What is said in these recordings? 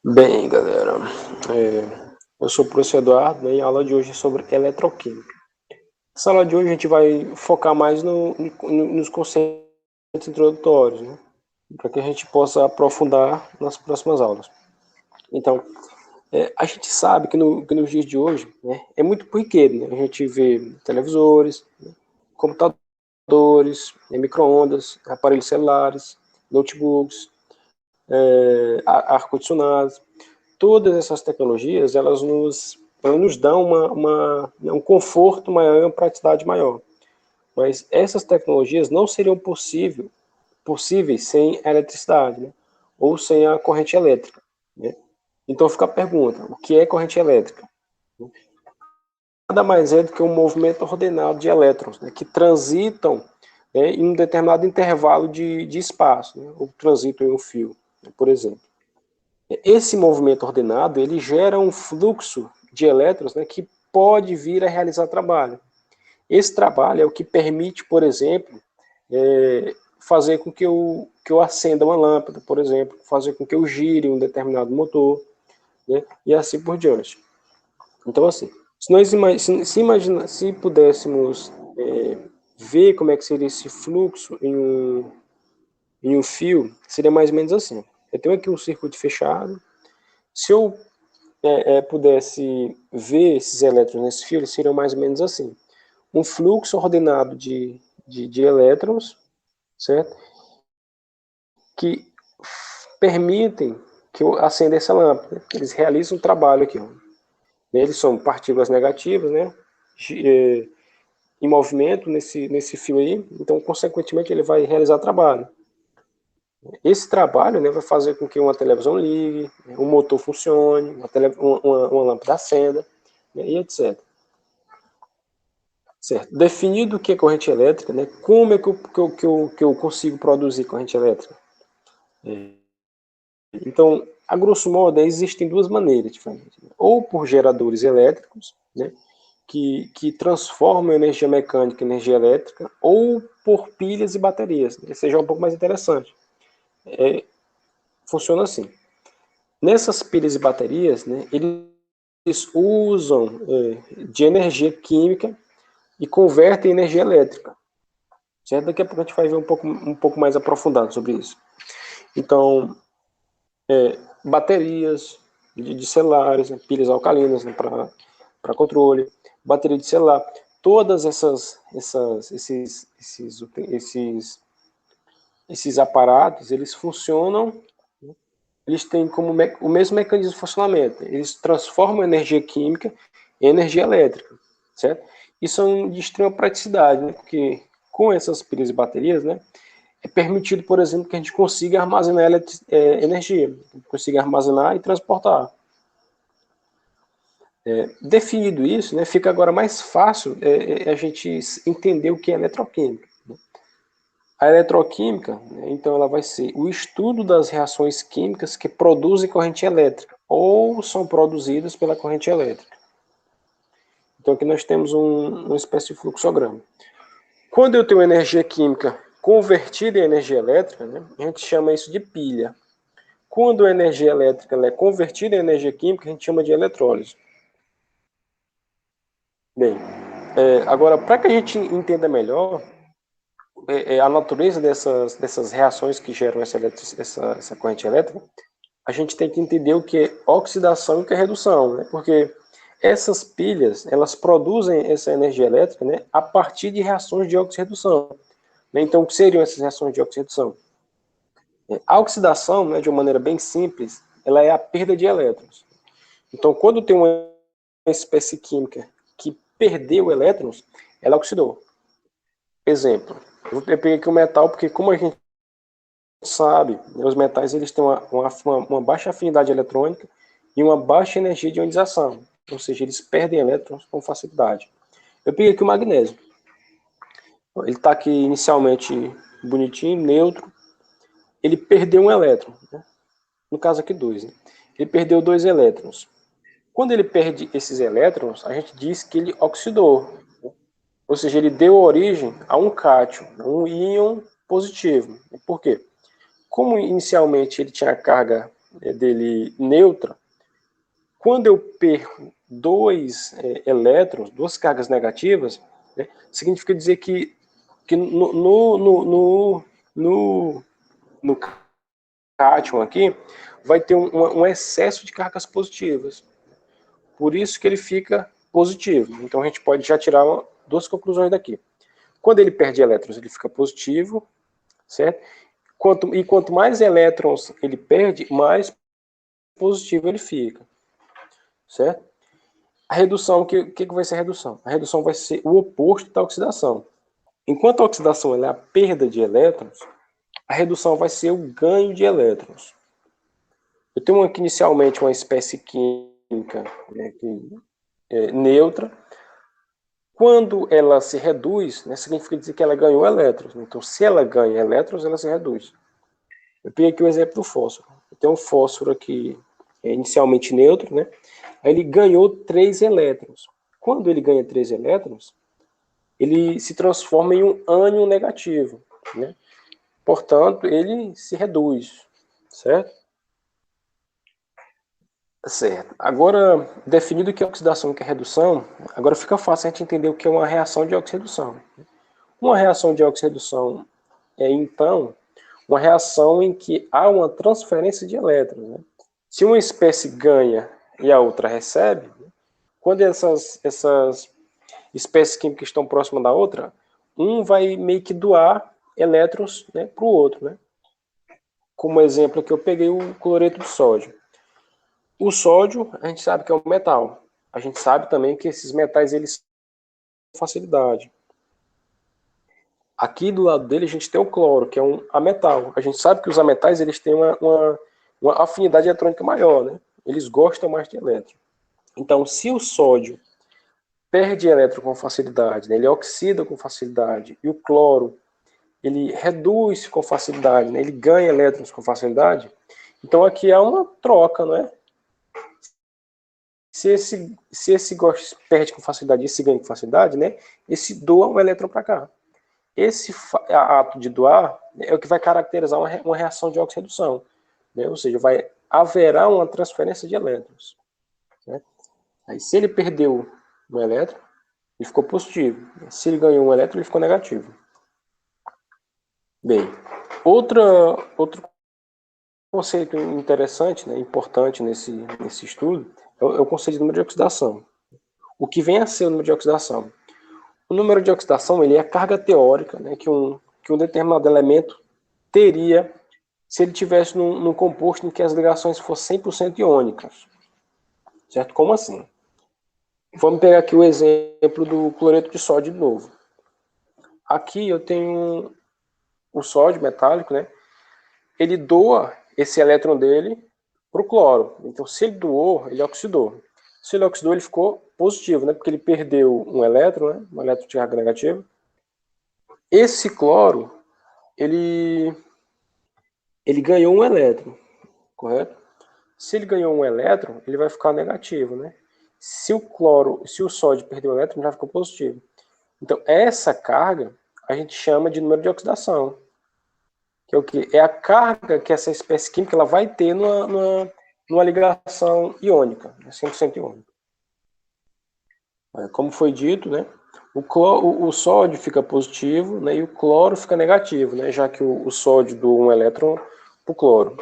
Bem, galera, eu sou o professor Eduardo, né, e a aula de hoje é sobre eletroquímica. Nessa aula de hoje a gente vai focar mais nos conceitos introdutórios, né, para que a gente possa aprofundar nas próximas aulas. Então, a gente sabe que nos dias de hoje, né, é muito corriqueiro, né, a gente vê televisores, né, computadores, micro-ondas, aparelhos celulares, notebooks, ar-condicionados. Todas essas tecnologias, elas nos dão um conforto maior e uma praticidade maior. Mas essas tecnologias não seriam possíveis sem a eletricidade, né? Ou sem a corrente elétrica, né? Então fica a pergunta, o que é corrente elétrica? Nada mais é do que um movimento ordenado de elétrons, né, que transitam, né, em um determinado intervalo de espaço, né, ou transitam em um fio, né, por exemplo. Esse movimento ordenado, ele gera um fluxo de elétrons, né, que pode vir a realizar trabalho. Esse trabalho é o que permite, por exemplo, fazer com que eu acenda uma lâmpada, por exemplo, fazer com que eu gire um determinado motor, né, e assim por diante. Então, assim, se pudéssemos ver como é que seria esse fluxo em um fio, seria mais ou menos assim. Eu tenho aqui um circuito fechado. Se eu pudesse ver esses elétrons nesse fio, eles seriam mais ou menos assim. Um fluxo ordenado de elétrons, certo? Que permitem que eu acenda essa lâmpada. Eles realizam um trabalho aqui. Ó. Eles são partículas negativas, né? Em movimento nesse fio aí. Então, consequentemente, ele vai realizar trabalho. Esse trabalho, né, vai fazer com que uma televisão ligue, um motor funcione, uma lâmpada acenda, né, e etc. Certo. Definido o que é corrente elétrica, né, como é que eu consigo produzir corrente elétrica? Então, a grosso modo, existem duas maneiras diferentes. Ou por geradores elétricos, né, que transformam a energia mecânica em energia elétrica, ou por pilhas e baterias. Né, seja um pouco mais interessante. Funciona assim. Nessas pilhas e baterias, né, eles usam de energia química e convertem em energia elétrica. Certo? Daqui a pouco a gente vai ver um pouco mais aprofundado sobre isso. Então, baterias de celulares, né, pilhas alcalinas, né, para controle, bateria de celular, todas esses aparatos, eles funcionam, eles têm como o mesmo mecanismo de funcionamento. Eles transformam a energia química em energia elétrica, certo? Isso é de extrema praticidade, né? Porque com essas pilhas e baterias, né, é permitido, por exemplo, que a gente consiga armazenar energia, consiga armazenar e transportar. Definido isso, né, fica agora mais fácil a gente entender o que é eletroquímica. A eletroquímica, né, então, ela vai ser o estudo das reações químicas que produzem corrente elétrica ou são produzidas pela corrente elétrica. Então, aqui nós temos uma espécie de fluxograma. Quando eu tenho energia química convertida em energia elétrica, né, a gente chama isso de pilha. Quando a energia elétrica ela é convertida em energia química, a gente chama de eletrólise. Bem, agora, para que a gente entenda melhor a natureza dessas reações que geram essa corrente elétrica, a gente tem que entender o que é oxidação e o que é redução, né? Porque essas pilhas, elas produzem essa energia elétrica, né, a partir de reações de oxirredução. Né? Então, o que seriam essas reações de oxirredução? A oxidação, né, de uma maneira bem simples, ela é a perda de elétrons. Então, quando tem uma espécie química que perdeu elétrons, ela oxidou. Exemplo, eu peguei aqui o metal porque, como a gente sabe, os metais eles têm uma baixa afinidade eletrônica e uma baixa energia de ionização, ou seja, eles perdem elétrons com facilidade. Eu peguei aqui o magnésio. Ele está aqui inicialmente bonitinho, neutro. Ele perdeu um elétron, né? No caso aqui dois. Né? Ele perdeu dois elétrons. Quando ele perde esses elétrons, a gente diz que ele oxidou. Né? Ou seja, ele deu origem a um cátion, um íon positivo. Por quê? Como inicialmente ele tinha carga dele neutra, quando eu perco dois elétrons, duas cargas negativas, né, significa dizer que no cátion aqui vai ter um excesso de cargas positivas. Por isso que ele fica positivo. Então a gente pode já tirar duas conclusões daqui. Quando ele perde elétrons, ele fica positivo, certo? Quanto mais elétrons ele perde, mais positivo ele fica, certo? A redução, o que vai ser a redução? A redução vai ser o oposto da oxidação. Enquanto a oxidação é a perda de elétrons, a redução vai ser o ganho de elétrons. Eu tenho aqui inicialmente uma espécie química, né, neutra. Quando ela se reduz, né, significa dizer que ela ganhou elétrons. Então, se ela ganha elétrons, ela se reduz. Eu peguei aqui o exemplo do fósforo. Eu tenho um fósforo aqui inicialmente neutro, né? Aí ele ganhou 3 elétrons. Quando ele ganha 3 elétrons, ele se transforma em um ânion negativo, né? Portanto, ele se reduz, certo? Certo. Agora, definido o que é oxidação e o que é redução, agora fica fácil a gente entender o que é uma reação de oxirredução. Uma reação de oxirredução é, então, uma reação em que há uma transferência de elétrons, né? Se uma espécie ganha e a outra recebe, quando essas espécies químicas estão próximas da outra, um vai meio que doar elétrons, né, para o outro, né? Como exemplo aqui eu peguei o cloreto de sódio. O sódio, a gente sabe que é um metal. A gente sabe também que esses metais eles têm facilidade. Aqui do lado dele a gente tem o cloro, que é um ametal. A gente sabe que os ametais eles têm uma afinidade eletrônica maior, né? Eles gostam mais de elétron. Então, se o sódio perde elétron com facilidade, né? Ele oxida com facilidade, e o cloro ele reduz com facilidade, né? Ele ganha elétrons com facilidade, então aqui há uma troca, não é? Se esse perde com facilidade e esse ganha com facilidade, né? Esse doa um elétron para cá. Esse ato de doar é o que vai caracterizar uma reação de oxirredução, né? Ou seja, haverá uma transferência de elétrons, né? Aí, se ele perdeu um elétron, ele ficou positivo. Se ele ganhou um elétron, ele ficou negativo. Bem, outro conceito interessante, né, importante nesse estudo, é o conceito de número de oxidação. O que vem a ser o número de oxidação? O número de oxidação ele é a carga teórica, né, que um determinado elemento teria se ele tivesse num composto em que as ligações fossem 100% iônicas. Certo? Como assim? Vamos pegar aqui o exemplo do cloreto de sódio de novo. Aqui eu tenho o sódio metálico, né? Ele doa esse elétron dele para o cloro. Então, se ele doou, ele oxidou. Se ele oxidou, ele ficou positivo, né? Porque ele perdeu um elétron, né? Um elétron de carga negativa. Esse cloro, ele ganhou um elétron, correto? Se ele ganhou um elétron, ele vai ficar negativo, né? Se o sódio perdeu o elétron, ele já ficou positivo. Então, essa carga a gente chama de número de oxidação. Que é o quê? É a carga que essa espécie química ela vai ter numa ligação iônica, 100% iônica. Como foi dito, né? O sódio fica positivo, né, e o cloro fica negativo, né, já que o sódio doa um elétron para o cloro.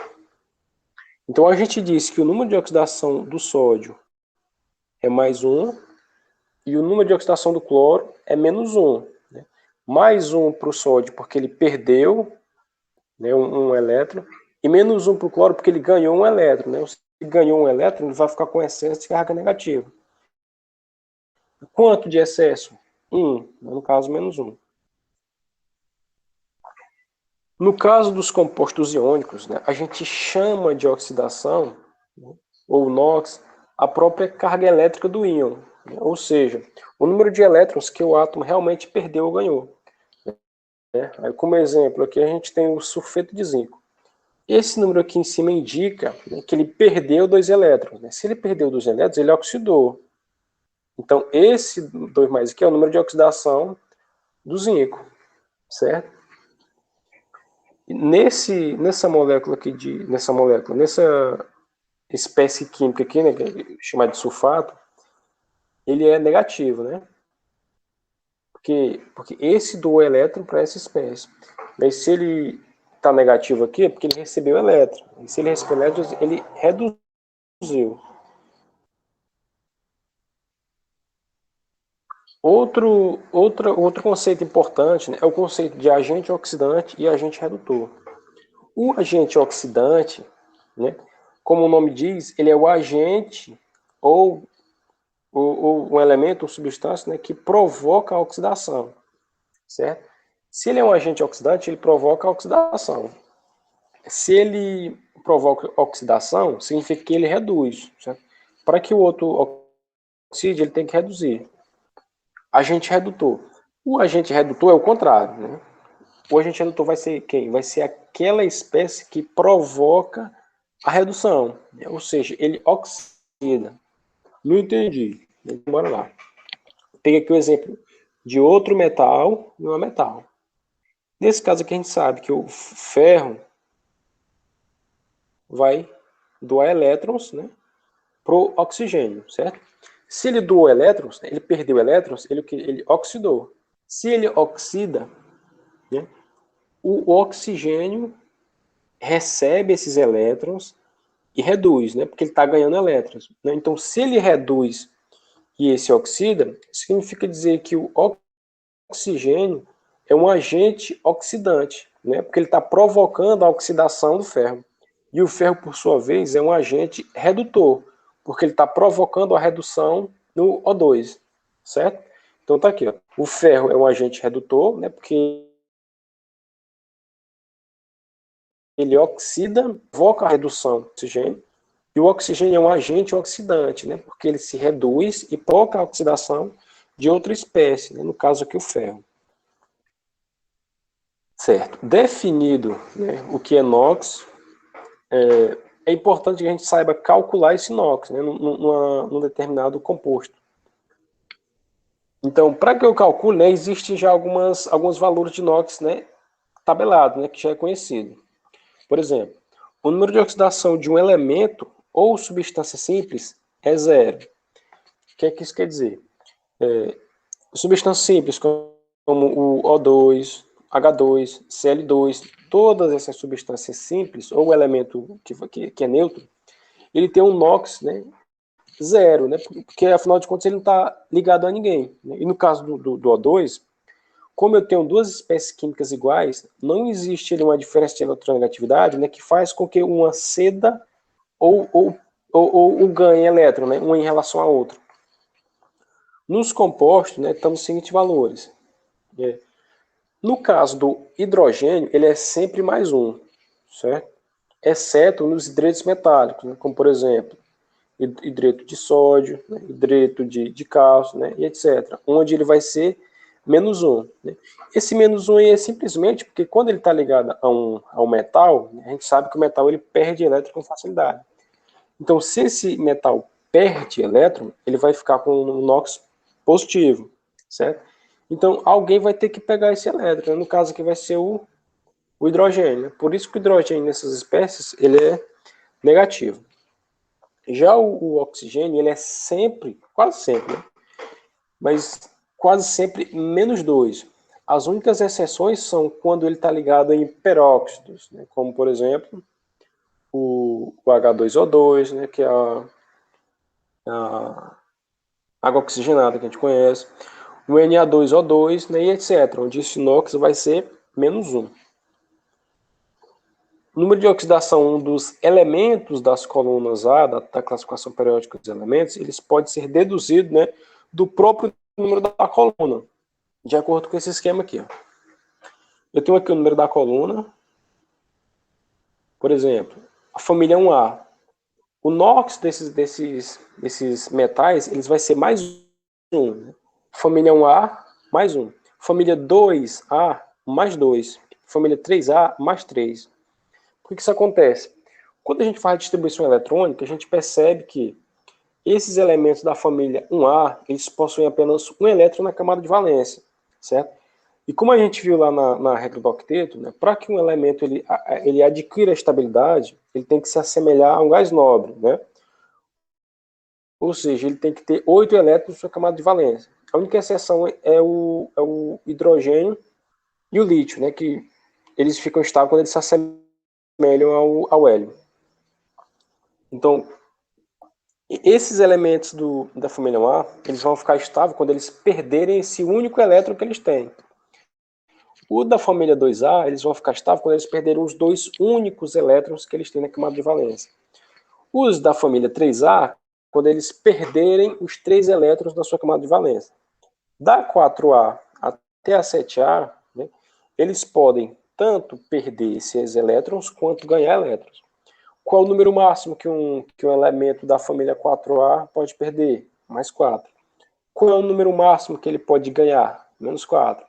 Então a gente diz que o número de oxidação do sódio é mais 1 e o número de oxidação do cloro é menos 1. Né? Mais 1 para o sódio porque ele perdeu, né, um elétron, e menos 1 para o cloro porque ele ganhou um elétron. Né? Se ele ganhou um elétron, ele vai ficar com excesso de carga negativa. Quanto de excesso? 1, no caso menos 1. No caso dos compostos iônicos, né, a gente chama de oxidação, né, ou NOx, a própria carga elétrica do íon, né, ou seja, o número de elétrons que o átomo realmente perdeu ou ganhou. Né. Aí, como exemplo, aqui a gente tem o sulfeto de zinco. Esse número aqui em cima indica, né, que ele perdeu 2 elétrons. Né. Se ele perdeu 2 elétrons, ele oxidou. Então, esse 2 mais aqui é o número de oxidação do zinco, certo? Nessa molécula aqui, nessa espécie química aqui, né, que é chamada de sulfato, ele é negativo, né? Porque esse doou elétron para essa espécie. Mas se ele está negativo aqui, é porque ele recebeu elétron. E se ele recebeu elétron, ele reduziu. Outro conceito importante, né, é o conceito de agente oxidante e agente redutor. O agente oxidante, né, como o nome diz, ele é o agente ou um elemento ou substância, né, que provoca a oxidação, certo? Se ele é um agente oxidante, ele provoca a oxidação. Se ele provoca oxidação, significa que ele reduz, certo? Para que o outro oxide, ele tem que reduzir. Agente redutor. O agente redutor é o contrário, né? O agente redutor vai ser quem? Vai ser aquela espécie que provoca a redução, né? Ou seja, ele oxida. Não entendi. Bora lá. Peguei aqui o exemplo de outro metal e uma metal. Nesse caso aqui a gente sabe que o ferro vai doar elétrons, né, para o oxigênio, certo? Se ele doou elétrons, ele perdeu elétrons, ele oxidou. Se ele oxida, né, o oxigênio recebe esses elétrons e reduz, né, porque ele está ganhando elétrons. Né? Então, se ele reduz e esse oxida, significa dizer que o oxigênio é um agente oxidante, né, porque ele está provocando a oxidação do ferro. E o ferro, por sua vez, é um agente redutor, porque ele está provocando a redução no O2, certo? Então tá aqui, ó. O ferro é um agente redutor, né, porque ele oxida, provoca a redução do oxigênio, e o oxigênio é um agente oxidante, né, porque ele se reduz e provoca a oxidação de outra espécie, né, no caso aqui o ferro. Certo. Definido, né, o que é NOx, é importante que a gente saiba calcular esse NOx, né, num determinado composto. Então, para que eu calcule, né, existem já alguns valores de NOx, né, tabelado, né, que já é conhecido. Por exemplo, o número de oxidação de um elemento ou substância simples é zero. O que é que isso quer dizer? Substâncias simples como o O2, H2, Cl2, todas essas substâncias simples, ou o elemento que é neutro, ele tem um NOx, né, zero, né, porque afinal de contas ele não está ligado a ninguém. Né? E no caso do O2, como eu tenho duas espécies químicas iguais, não existe ali uma diferença de eletronegatividade, né, que faz com que uma ceda ou ganhe elétron, né, uma em relação à outra. Nos compostos, né, estamos os seguintes valores. No caso do hidrogênio, ele é sempre mais um, certo? Exceto nos hidretos metálicos, né, como por exemplo, hidreto de sódio, né, hidreto de cálcio, né, e etc. Onde ele vai ser menos um. Né? Esse menos um é simplesmente porque quando ele está ligado a um metal, a gente sabe que o metal ele perde elétron com facilidade. Então, se esse metal perde elétron, ele vai ficar com um NOx positivo, certo? Então, alguém vai ter que pegar esse elétron. No caso aqui vai ser o hidrogênio. Por isso que o hidrogênio nessas espécies ele é negativo. Já o oxigênio, ele é sempre, quase sempre, né? Mas quase sempre menos 2. As únicas exceções são quando ele está ligado em peróxidos, né? Como por exemplo o H2O2, né? Que é a água oxigenada que a gente conhece, o Na2O2, né? E etc. Onde esse NOx vai ser menos 1. O número de oxidação dos elementos das colunas A, da classificação periódica dos elementos, eles pode ser deduzido, né, do próprio número da coluna, de acordo com esse esquema aqui. Ó. Eu tenho aqui o número da coluna, por exemplo, a família 1A. O NOx desses metais, eles vai ser mais 1. Né? Família 1A, mais 1. Família 2A, mais 2. Família 3A, mais 3. Por que isso acontece? Quando a gente faz a distribuição eletrônica, a gente percebe que esses elementos da família 1A, eles possuem apenas um elétron na camada de valência, certo? E como a gente viu lá na regra do octeto, né, para que um elemento ele adquira estabilidade, ele tem que se assemelhar a um gás nobre, né? Ou seja, ele tem que ter 8 elétrons na sua camada de valência. A única exceção é o hidrogênio e o lítio, né, que eles ficam estáveis quando eles se assemelham ao hélio. Então, esses elementos da família A, eles vão ficar estáveis quando eles perderem esse único elétron que eles têm. O da família 2A, eles vão ficar estáveis quando eles perderem os dois únicos elétrons que eles têm na camada de valência. Os da família 3A, quando eles perderem os 3 elétrons da sua camada de valência. Da 4A até a 7A, né, eles podem tanto perder esses elétrons quanto ganhar elétrons. Qual o número máximo que um elemento da família 4A pode perder? Mais 4. Qual é o número máximo que ele pode ganhar? Menos 4.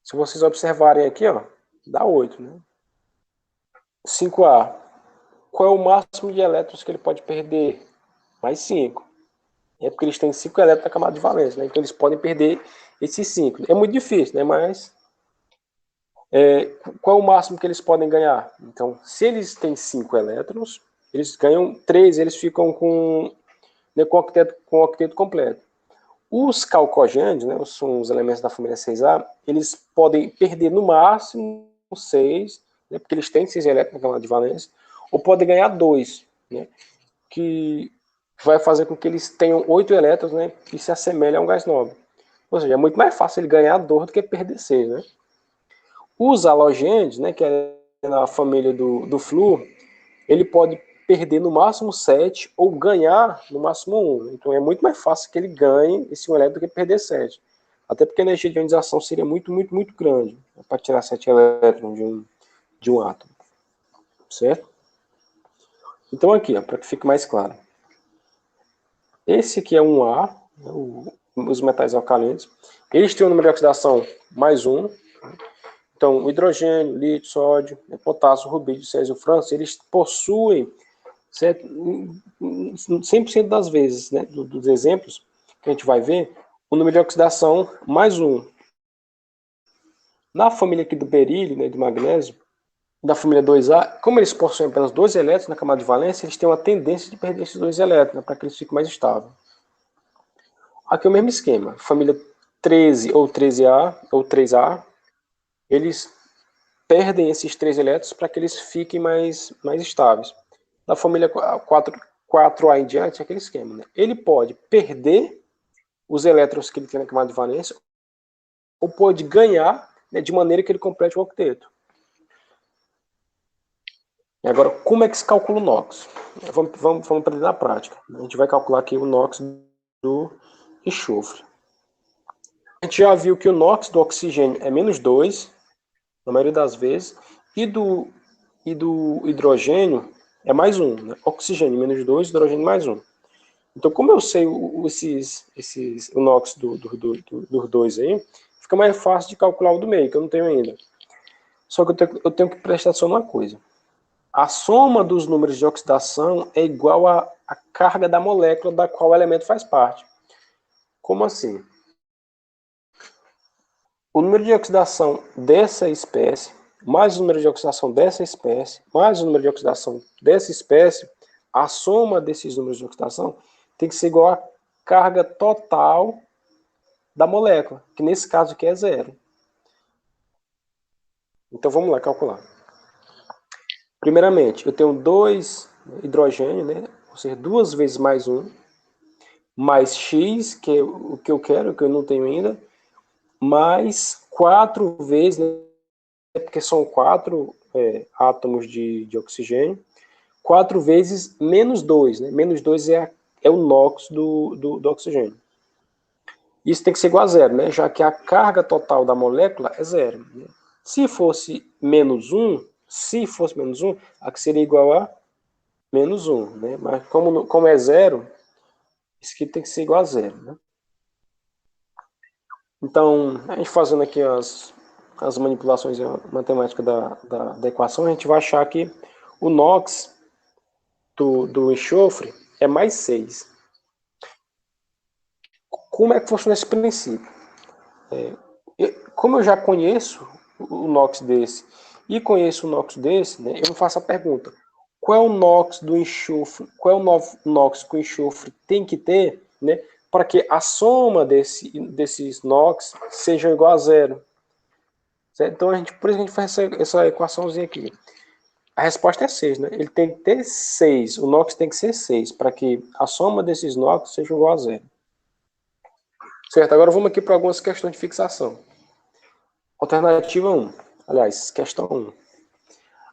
Se vocês observarem aqui, ó, dá 8, né? 5A. Qual é o máximo de elétrons que ele pode perder? Mais 5. É porque eles têm 5 elétrons na camada de valência, né? Então eles podem perder esses 5. É muito difícil, né? Mas qual é o máximo que eles podem ganhar? Então, se eles têm 5 elétrons, eles ganham 3, eles ficam né, com o octeto completo. Os calcogênios, né, são os elementos da família 6A, eles podem perder no máximo 6, né, porque eles têm 6 elétrons na camada de valência, ou podem ganhar 2, né, que vai fazer com que eles tenham 8 elétrons, né, que se assemelhem a um gás nobre. Ou seja, é muito mais fácil ele ganhar 2 do que perder 6, né? Os halogênios, né, que é na família do flúor, ele pode perder no máximo 7 ou ganhar no máximo 1. Então é muito mais fácil que ele ganhe esse 1 elétron do que perder 7. Até porque a energia de ionização seria muito, muito, muito grande, né, para tirar 7 elétrons de um átomo. Certo? Então aqui, para que fique mais claro. Esse aqui é um A, né, os metais alcalinos. Eles têm um número de oxidação mais 1. Então, o hidrogênio, lítio, sódio, potássio, rubídio, césio, frâncio, eles possuem 100% das vezes, né, dos exemplos que a gente vai ver, o número de oxidação mais 1. Na família aqui do berílio, né, do magnésio, da família 2A, como eles possuem apenas 2 elétrons na camada de valência, eles têm uma tendência de perder esses 2 elétrons, né, para que eles fiquem mais estáveis. Aqui é o mesmo esquema. Família 13 ou 13A ou 3A, eles perdem esses 3 elétrons para que eles fiquem mais estáveis. Da família 4A em diante, é aquele esquema. Né? Ele pode perder os elétrons que ele tem na camada de valência ou pode ganhar, né, de maneira que ele complete o octeto. E agora, como é que se calcula o NOx? Vamos aprender na prática. A gente vai calcular aqui o NOx do enxofre. A gente já viu que o NOx do oxigênio é menos 2, na maioria das vezes, e do hidrogênio é mais 1. Né? Oxigênio menos 2, hidrogênio mais 1. Então, como eu sei o NOx dos dois aí, fica mais fácil de calcular o do meio, que eu não tenho ainda. Só que eu tenho que prestar atenção numa coisa. A soma dos números de oxidação é igual à carga da molécula da qual o elemento faz parte. Como assim? O número de oxidação dessa espécie, mais o número de oxidação dessa espécie, mais o número de oxidação dessa espécie, a soma desses números de oxidação tem que ser igual à carga total da molécula, que nesse caso aqui é 0. Então vamos lá calcular. Primeiramente, eu tenho 2 hidrogênio, né? Ou seja, 2 vezes mais 1, mais X, que é o que eu quero, que eu não tenho ainda, mais 4 vezes, né? Porque são 4 átomos de oxigênio, 4 vezes menos 2, né? Menos 2 é o NOx do oxigênio. Isso tem que ser igual a 0, né? Já que a carga total da molécula é 0. Né? Se fosse menos 1, aqui seria igual a menos 1. Né? Mas como é 0, isso aqui tem que ser igual a 0. Né? Então, a gente fazendo aqui as manipulações matemáticas da equação, a gente vai achar que o NOx do enxofre é mais 6. Como é que funciona esse princípio? como eu já conheço o NOx desse e conheço o NOx desse, né, eu faço a pergunta: qual é o NOx do enxofre, qual é o NOx que o enxofre tem que ter, né, para que a soma desses NOx seja igual a zero? Certo? Então, por isso que a gente faz essa equaçãozinha aqui. A resposta é 6, né? Ele tem que ter 6, o NOx tem que ser 6, para que a soma desses NOx seja igual a zero. Certo, agora vamos aqui para algumas questões de fixação. Alternativa 1. Aliás, questão 1.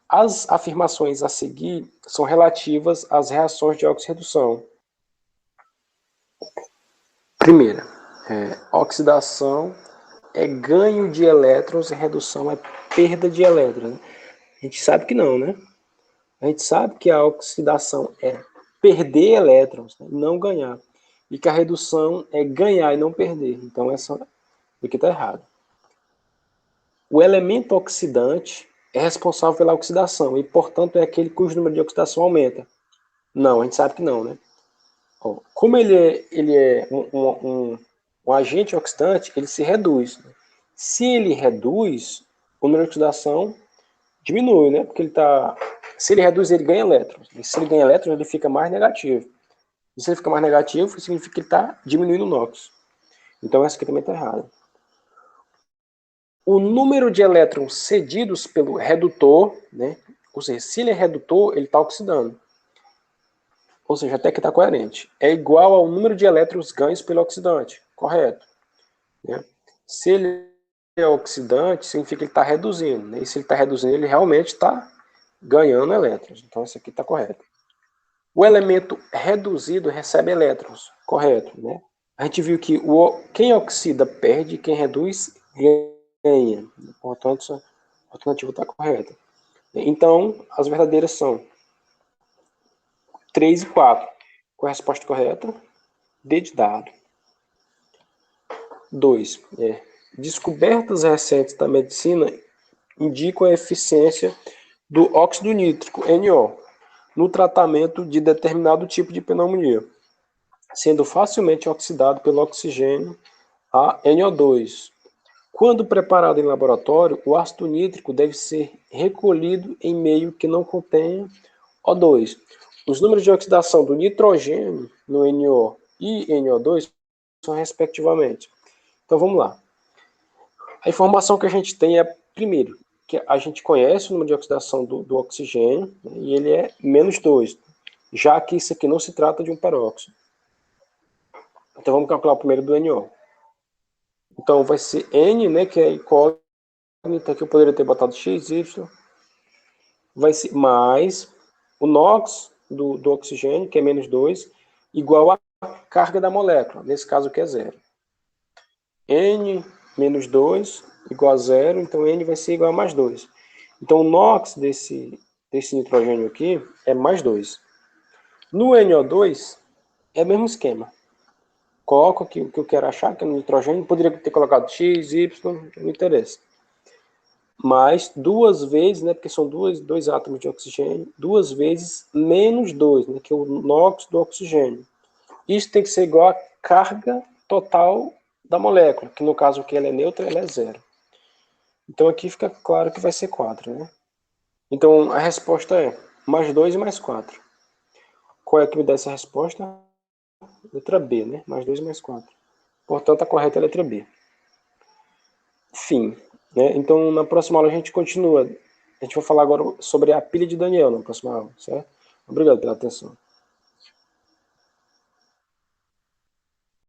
As afirmações a seguir são relativas às reações de oxirredução. Primeira, oxidação é ganho de elétrons e redução é perda de elétrons. A gente sabe que não, né? A gente sabe que a oxidação é perder elétrons, né? Não ganhar. E que a redução é ganhar e não perder. Então, essa aqui está errado. O elemento oxidante é responsável pela oxidação e, portanto, é aquele cujo número de oxidação aumenta. Não, a gente sabe que não, né? Como ele é um agente oxidante, ele se reduz. Se ele reduz, o número de oxidação diminui, né? Porque se ele reduz, ele ganha elétrons. E se ele ganha elétrons, ele fica mais negativo. E se ele fica mais negativo, significa que ele está diminuindo o NOx. Então essa aqui também está errada. O número de elétrons cedidos pelo redutor, né? Ou seja, se ele é redutor, ele está oxidando. Ou seja, até que está coerente. É igual ao número de elétrons ganhos pelo oxidante. Correto. Né? Se ele é oxidante, significa que ele está reduzindo. Né? E se ele está reduzindo, ele realmente está ganhando elétrons. Então, isso aqui está correto. O elemento reduzido recebe elétrons. Correto. Né? A gente viu que quem oxida perde, quem reduz ganha. Portanto, a alternativa está correta. Então, as verdadeiras são 3 e 4. Qual é a resposta correta? D de dado. 2. Descobertas recentes da medicina indicam a eficiência do óxido nítrico, NO, no tratamento de determinado tipo de pneumonia, sendo facilmente oxidado pelo oxigênio a NO2. Quando preparado em laboratório, o ácido nítrico deve ser recolhido em meio que não contenha O2. Os números de oxidação do nitrogênio no NO e NO2 são respectivamente. Então vamos lá. A informação que a gente tem é, primeiro, que a gente conhece o número de oxidação do oxigênio, né, e ele é menos 2, já que isso aqui não se trata de um peróxido. Então vamos calcular o primeiro do NO. Então vai ser N, né, que é incógnita, que eu poderia ter botado X, Y, vai ser mais o NOx do oxigênio, que é menos 2, igual à carga da molécula, nesse caso aqui é 0. N menos 2 igual a 0, então N vai ser igual a mais 2. Então o NOx desse nitrogênio aqui é mais 2. No NO2 é o mesmo esquema. Coloco aqui o que eu quero achar, que é no nitrogênio, poderia ter colocado X, Y, não interessa. Mas 2 vezes, né, porque são dois átomos de oxigênio, 2 vezes menos 2, né, que é o NOx do oxigênio. Isso tem que ser igual à carga total da molécula, que no caso que ela é neutra, ela é 0. Então aqui fica claro que vai ser 4, né? Então a resposta é mais 2 e mais 4. Qual é que me dá essa resposta? Letra B, né? Mais 2 e mais 4. Portanto, a correta é a letra B. Fim. Né? Então, na próxima aula a gente continua. A gente vai falar agora sobre a pilha de Daniel na próxima aula, certo? Obrigado pela atenção.